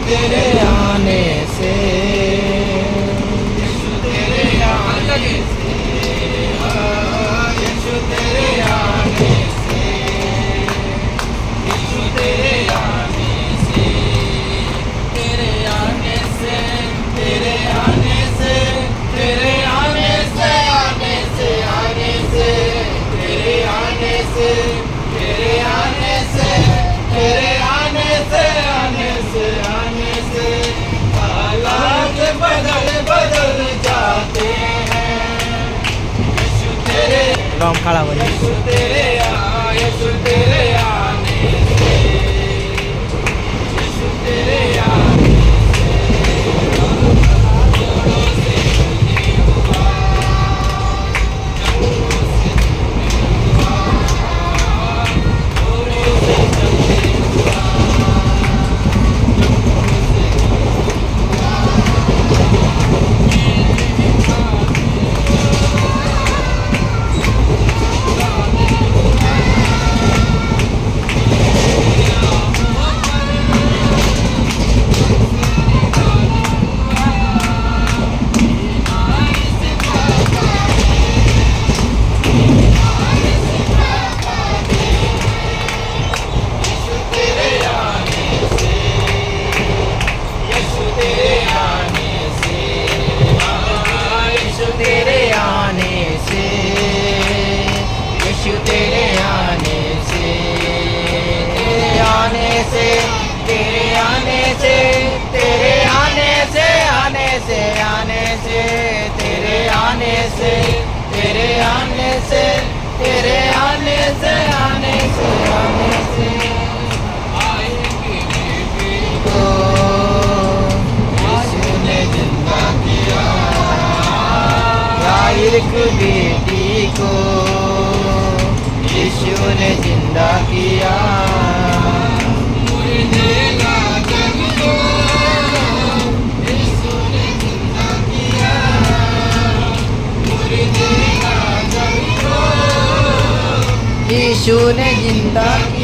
तेरे आने से, यीशु तेरे आने से, यीशु तेरे आने से, यीशु तेरे आने से, तेरे आने से, तेरे आने से, तेरे आने से, आने से, आने से, तेरे आने से, तेरे आने से, तेरे आने से, आने से, आने से, हालात बदल बदल जाते हैं। यीशु तेरे राम खड़ा बनी यीशु तेरे यीशु तेरे आने से, यीशु तेरे आने आएंगे बेटी को यीशु ने जिंदा किया, याईर की बेटी को यीशु ने जिंदा किया, मुर्देगा जग को यीशु ने जिंदा किया, मुर्देगा जग को यीशु ने जिंदा किया।